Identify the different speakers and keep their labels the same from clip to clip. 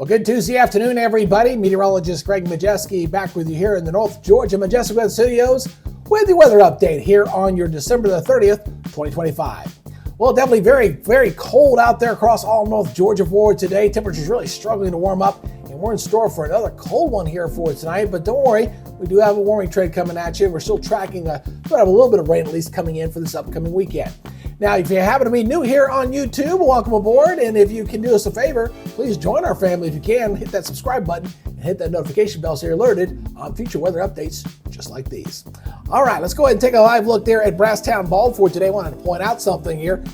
Speaker 1: Well, good Tuesday afternoon, everybody. Meteorologist Greg Majeski back with you here in the North Georgia Majestic Weather Studios with the weather update here on your December the 30th, 2025. Well, definitely very cold out there across all North Georgia for today. Temperatures really struggling to warm up, and we're in store for another cold one here for tonight. But don't worry, we do have a warming trend coming at you. We're still tracking a little bit of rain at least coming in for this upcoming weekend. Now, if you happen to be new here on YouTube, welcome aboard. And if you can do us a favor, please join our family if you can. Hit that subscribe button and hit that notification bell so you're alerted on future weather updates just like these. All right, let's go ahead and take a live look there at Brasstown Bald for today. I wanted to point out something here.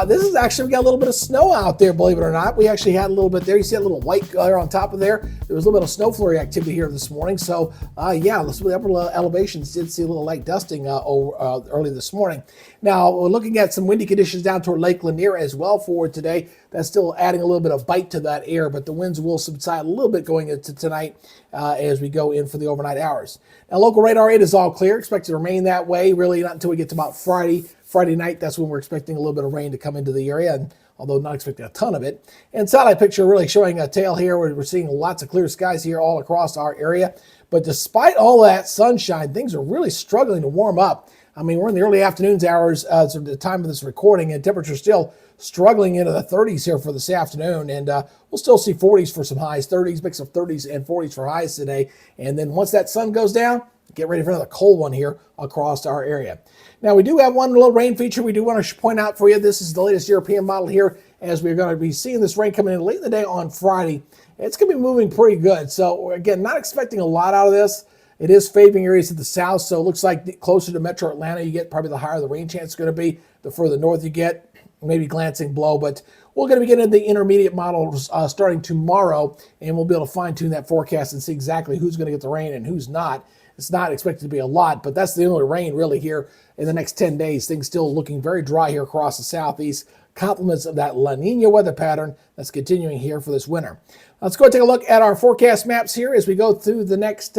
Speaker 1: This is actually, we got a little bit of snow out there, believe it or not. We actually had a little bit there. You see a little white there on top of there. There was a little bit of snow flurry activity here this morning. So, yeah, the upper elevations did see a little light dusting early this morning. Now, we're looking at some windy conditions down toward Lake Lanier as well for today. That's still adding a little bit of bite to that air, but the winds will subside a little bit going into tonight as we go in for the overnight hours. Now, local radar 8 is all clear. Expected to remain that way, really not until we get to about Friday night. That's when we're expecting a little bit of rain to come into the area, and although not expecting a ton of it. And satellite picture really showing a tail here where we're seeing lots of clear skies here all across our area. But despite all that sunshine, things are really struggling to warm up. I mean, we're in the early afternoons hours at the time of this recording, and temperatures still struggling into the 30s here for this afternoon. And we'll still see 40s for some highs, 30s, mix of 30s and 40s for highs today. And then once that sun goes down, get ready for another cold one here across our area. Now, we do have one little rain feature we do want to point out for you. This is the latest European model here, as we're going to be seeing this rain coming in late in the day on Friday. It's going to be moving pretty good. So, again, not expecting a lot out of this. It is favoring areas to the south, so it looks like closer to metro Atlanta you get, probably the higher the rain chance is going to be. The further north you get, maybe glancing below. But we're going to be getting the intermediate models starting tomorrow, and we'll be able to fine-tune that forecast and see exactly who's going to get the rain and who's not. It's not expected to be a lot, but that's the only rain really here in the next 10 days. Things still looking very dry here across the southeast. Compliments of that La Nina weather pattern that's continuing here for this winter. Let's go take a look at our forecast maps here as we go through the next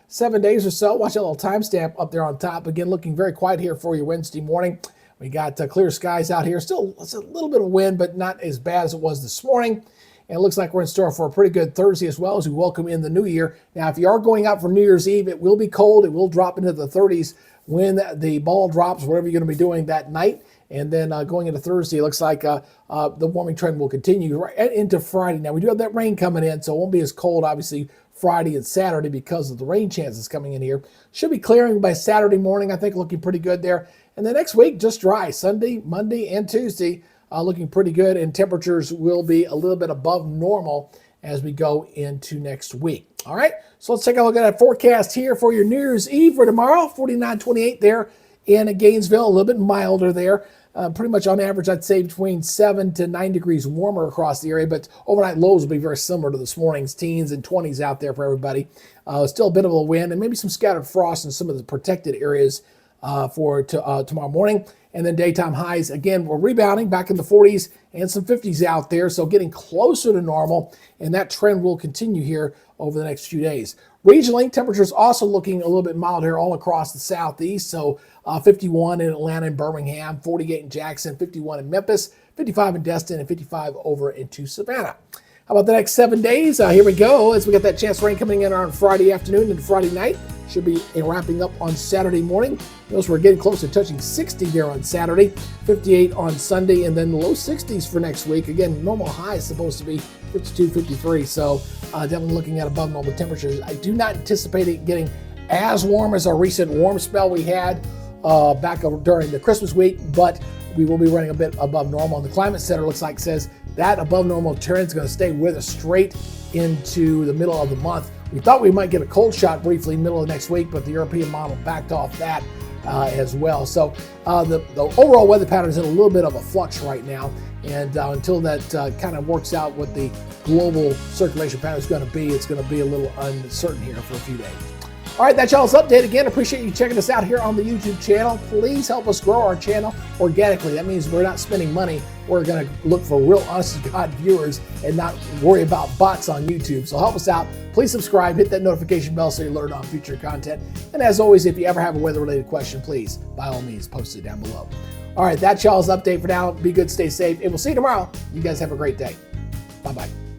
Speaker 1: 7 days or so. Watch that little timestamp up there on top. Again, looking very quiet here for your Wednesday morning. We got clear skies out here. Still, it's a little bit of wind, but not as bad as it was this morning. And it looks like we're in store for a pretty good Thursday as well as we welcome in the new year. Now, if you are going out for New Year's Eve, it will be cold. It will drop into the 30s when the ball drops, whatever you're going to be doing that night. And then going into Thursday, it looks like the warming trend will continue right into Friday. Now, we do have that rain coming in, so it won't be as cold, obviously, Friday and Saturday because of the rain chances coming in here. Should be clearing by Saturday morning, I think, looking pretty good there. And the next week, just dry. Sunday, Monday, and Tuesday, looking pretty good, and temperatures will be a little bit above normal as we go into next week. All right, so let's take a look at that forecast here for your New Year's Eve for tomorrow. 49-28 there in Gainesville, a little bit milder there. Pretty much on average, I'd say between 7 to 9 degrees warmer across the area, but overnight lows will be very similar to this morning's teens and 20s out there for everybody. Still a bit of a wind and maybe some scattered frost in some of the protected areas for tomorrow morning. And then daytime highs, again, we're rebounding back in the 40s and some 50s out there, so getting closer to normal, and that trend will continue here over the next few days. Regionally, temperatures also looking a little bit mild here all across the southeast, so 51 in Atlanta and Birmingham, 48 in Jackson, 51 in Memphis, 55 in Destin, and 55 over into Savannah. How about the next 7 days? Here we go, as we get that chance of rain coming in on Friday afternoon and Friday night. Should be wrapping up on Saturday morning. Notice we're getting close to touching 60 there on Saturday, 58 on Sunday, and then low 60s for next week. Again, normal high is supposed to be 52, 53, so definitely looking at above normal temperatures. I do not anticipate it getting as warm as our recent warm spell we had back during the Christmas week, but we will be running a bit above normal. And the Climate Center looks like says that above normal trend is going to stay with us straight into the middle of the month. We thought we might get a cold shot briefly middle of next week, but the European model backed off that as well. So the overall weather pattern is in a little bit of a flux right now. And until that kind of works out what the global circulation pattern is going to be, it's going to be a little uncertain here for a few days. All right, that's y'all's update. Again, appreciate you checking us out here on the YouTube channel. Please help us grow our channel organically. That means we're not spending money. We're going to look for real honest-to-God viewers and not worry about bots on YouTube. So help us out. Please subscribe, hit that notification bell so you're alerted on future content. And as always, if you ever have a weather-related question, please, by all means, post it down below. All right, that's y'all's update for now. Be good, stay safe, and we'll see you tomorrow. You guys have a great day. Bye-bye.